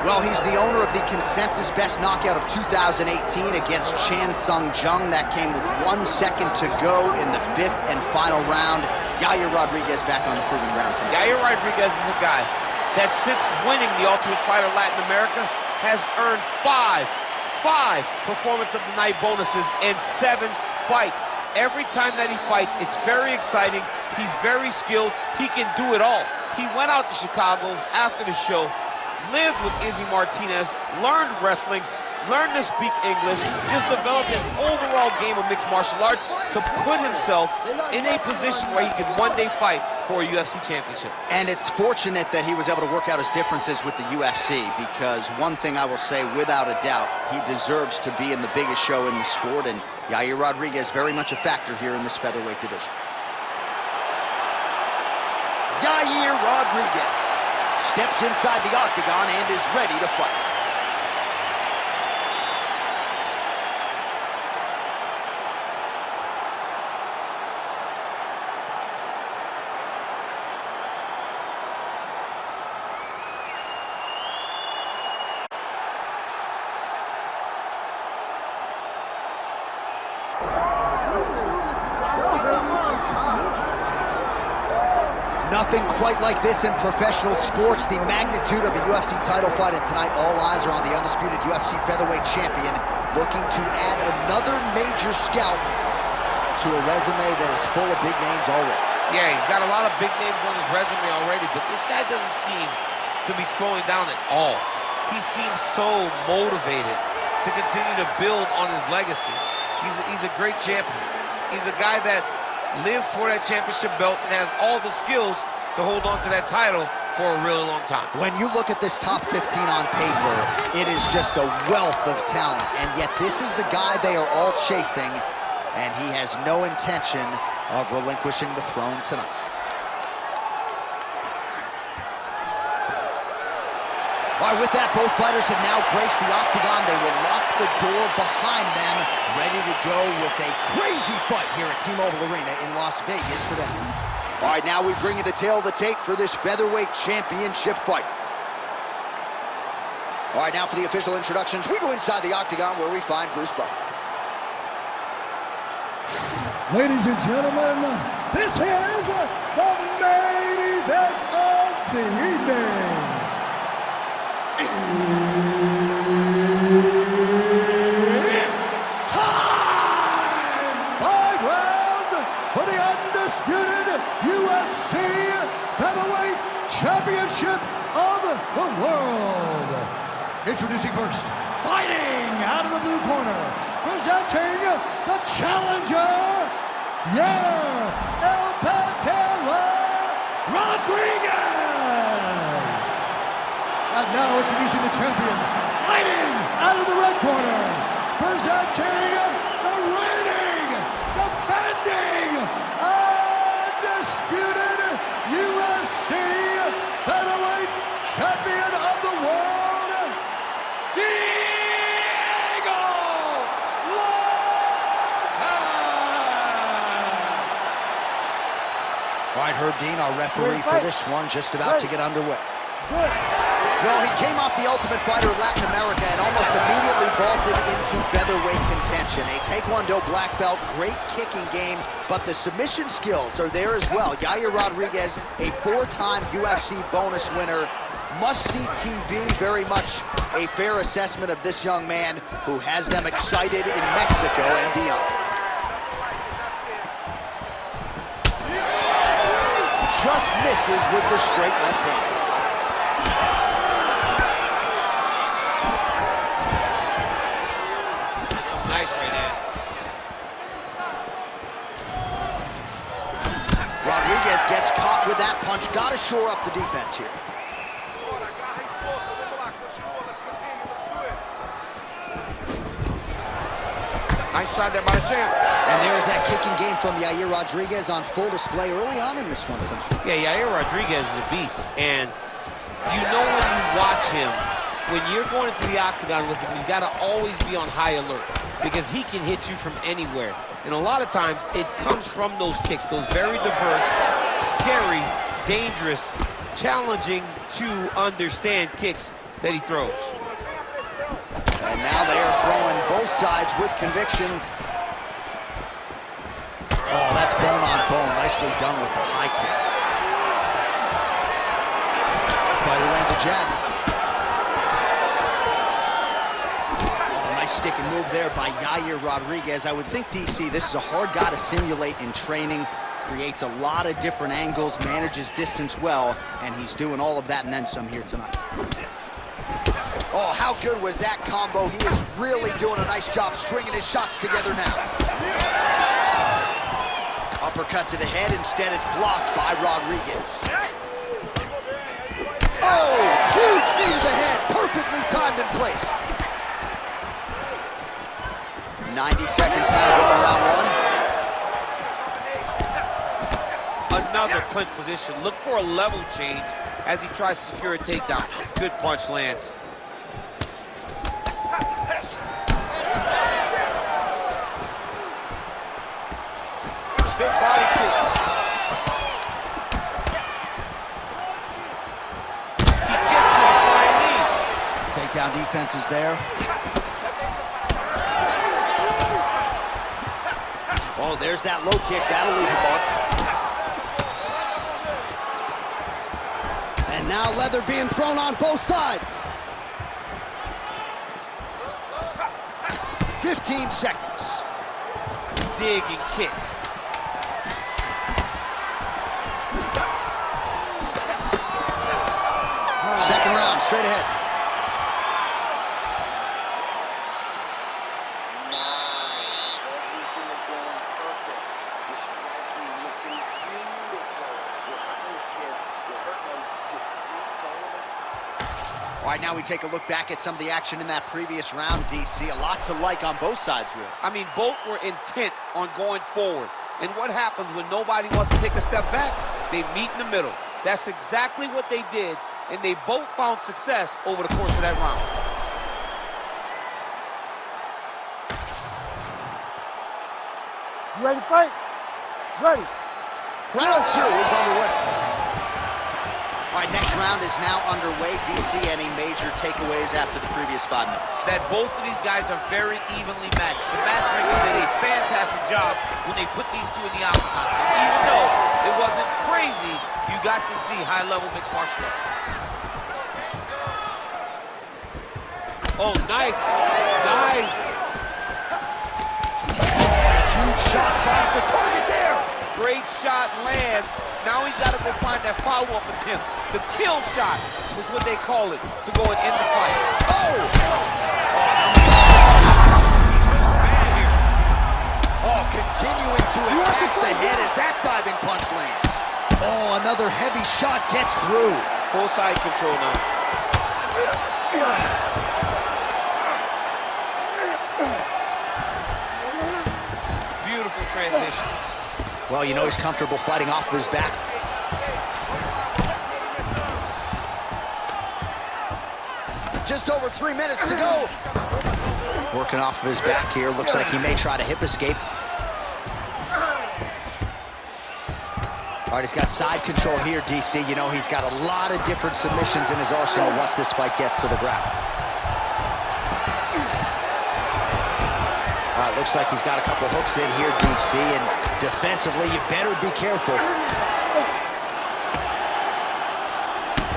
Well, he's the owner of the consensus best knockout of 2018 against Chan Sung Jung. That came with 1 second to go in the 5th and final round. Yair Rodriguez back on the proving ground tonight. Yair Rodriguez is a guy that since winning the Ultimate Fighter Latin America has earned five Performance of the Night bonuses and 7 fights. Every time that he fights, it's very exciting. He's very skilled. He can do it all. He went out to Chicago after the show, lived with Izzy Martinez, learned wrestling, learned to speak English, just developed an overall game of mixed martial arts to put himself in a position where he could one day fight for a UFC championship. And it's fortunate that he was able to work out his differences with the UFC, because one thing I will say without a doubt, he deserves to be in the biggest show in the sport, and Yair Rodriguez very much a factor here in this featherweight division. Yair Rodriguez steps inside the octagon and is ready to fight. Nothing quite like this in professional sports. The magnitude of a UFC title fight, and tonight all eyes are on the undisputed UFC featherweight champion, looking to add another major scalp to a resume that is full of big names already. Yeah, he's got a lot of big names on his resume already, but this guy doesn't seem to be slowing down at all. He seems so motivated to continue to build on his legacy. He's a great champion. He's a guy that lived for that championship belt and has all the skills to hold on to that title for a really long time. When you look at this top 15 on paper, it is just a wealth of talent, and yet this is the guy they are all chasing, and he has no intention of relinquishing the throne tonight. All right, with that, both fighters have now graced the octagon. They will lock the door behind them, ready to go with a crazy fight here at T-Mobile Arena in Las Vegas today. All right, now we bring you the tail of the tape for this featherweight championship fight. All right, now for the official introductions, we go inside the octagon where we find Bruce Buffer. Ladies and gentlemen, this is the main event of the evening. It's time! 5 rounds for the undisputed UFC Featherweight Championship of the world. Introducing first, fighting out of the blue corner, presenting the challenger, Yair Rodriguez. And now introducing the champion, fighting out of the red corner, presenting the reigning, defending, undisputed UFC Featherweight Champion of the world, Diego Lopes! All right, Herb Dean, our referee for this one, just about to get underway. Well, he came off the Ultimate Fighter Latin America and almost immediately vaulted into featherweight contention. A Taekwondo black belt, great kicking game, but the submission skills are there as well. Yair Rodriguez, a 4-time UFC bonus winner. Must-see TV, very much a fair assessment of this young man who has them excited in Mexico and beyond. Just misses with the straight left hand. Nice right hand. Rodriguez gets caught with that punch. Got to shore up the defense here. Nice shot there by the champ. And there's that kicking game from Yair Rodriguez on full display early on in this one tonight. Yeah, Yair Rodriguez is a beast. And you know when you watch him, when you're going into the octagon with him, you got to always be on high alert because he can hit you from anywhere. And a lot of times, it comes from those kicks, those very diverse, scary, dangerous, challenging to understand kicks that he throws. And now they are throwing both sides with conviction. Oh, that's bone on bone. Nicely done with the high kick. Fighter lands a jab. Oh, nice stick and move there by Yair Rodriguez. I would think, DC, this is a hard guy to simulate in training. Creates a lot of different angles, manages distance well, and he's doing all of that and then some here tonight. Oh, how good was that combo? He is really doing a nice job stringing his shots together now. Uppercut to the head, instead it's blocked by Rodriguez. Oh, huge knee to the head, perfectly timed and placed. 90 seconds now to go in round one. Another clinch position. Look for a level change as he tries to secure a takedown. Good punch lands. Big body kick. He gets to the flying knee. Takedown defense is there. Oh, there's that low kick. That'll leave a mark. And now leather being thrown on both sides. 15 seconds. Dig and kick. Second round, straight ahead. Nice. Everything is going perfect. You're striking, looking beautiful. You're hurting this kid. You're hurting him. Just keep going. All right, now we take a look back at some of the action in that previous round, DC. A lot to like on both sides, really. I mean, both were intent on going forward. And what happens when nobody wants to take a step back? They meet in the middle. That's exactly what they did, and they both found success over the course of that round. You ready to fight? Ready. Round two is underway. All right, next round is now underway. DC, any major takeaways after the previous 5 minutes? That both of these guys are very evenly matched. The matchmakers did a fantastic job when they put these two in the octagon. So even though it wasn't crazy, you got to see high-level mixed martial arts. Oh, nice. Nice. Huge shot finds the target there. Great shot lands. Now he's got to go find that follow-up attempt. The kill shot is what they call it to go and end the fight. Oh, continuing to attack the head as that diving punch lands. Oh, another heavy shot gets through. Full side control now. Beautiful transition. Well, you know he's comfortable fighting off of his back. Just over 3 minutes to go. Working off of his back here. Looks like he may try to hip escape. All right, he's got side control here, DC. You know, he's got a lot of different submissions in his arsenal once this fight gets to the ground. All right, looks like he's got a couple hooks in here, DC, and defensively, you better be careful.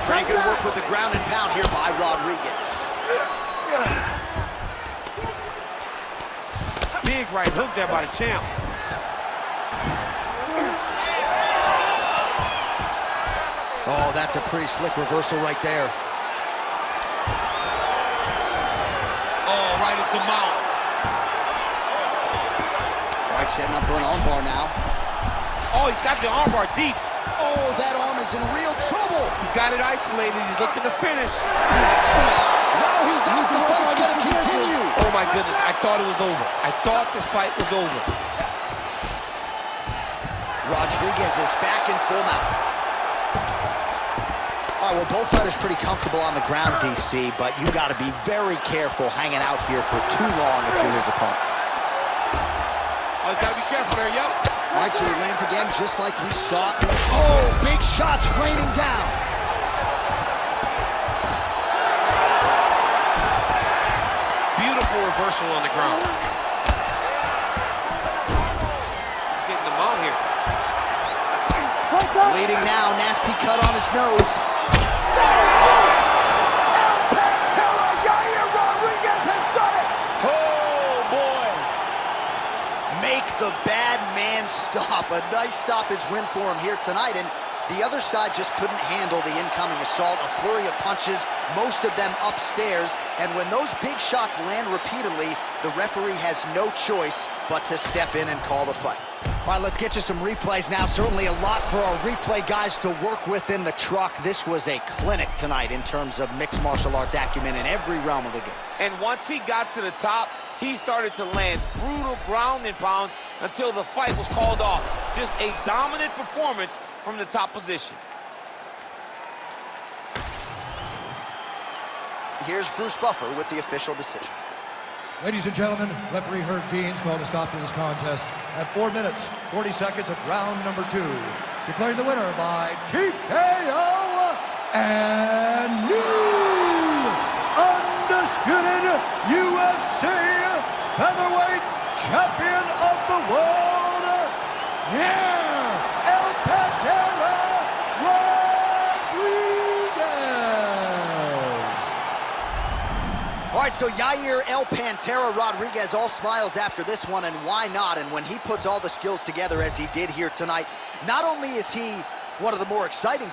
Pretty good work with the ground and pound here by Rodriguez. Big right hook there by the champ. Oh, that's a pretty slick reversal right there. Oh, right into mount. All right, setting up for an armbar now. Oh, he's got the armbar deep. Oh, that arm is in real trouble. He's got it isolated. He's looking to finish. No, he's out. The fight's gonna continue. Oh my goodness, I thought it was over. I thought this fight was over. Rodriguez is back in full mount. All right, well, both fighters pretty comfortable on the ground, DC, but you got to be very careful hanging out here for too long if you're his opponent. Oh, he's got to be careful there, yep. All right, so he lands again just like we saw. Oh, big shots raining down. reversal on the ground. Getting them out here. Bleeding now, nasty cut on his nose. That'll do it! El Pantera, Yair Rodriguez has done it! Oh, boy. Make the bad man stop. A nice stoppage win for him here tonight, and the other side just couldn't handle the incoming assault. A flurry of punches, most of them upstairs, and when those big shots land repeatedly, the referee has no choice but to step in and call the fight. All right, let's get you some replays now. Certainly a lot for our replay guys to work with in the truck. This was a clinic tonight in terms of mixed martial arts acumen in every realm of the game. And once he got to the top, he started to land brutal ground and pound until the fight was called off. Just a dominant performance from the top position. Here's Bruce Buffer with the official decision. Ladies and gentlemen, referee Herb Dean's called a stop to this contest at 4 minutes, 40 seconds of round number 2. Declaring the winner by TKO and new undisputed UFC featherweight champion of the world, Yair El Pantera Rodriguez. All right, so Yair El Pantera Rodriguez, all smiles after this one, and why not? And when he puts all the skills together as he did here tonight, not only is he one of the more exciting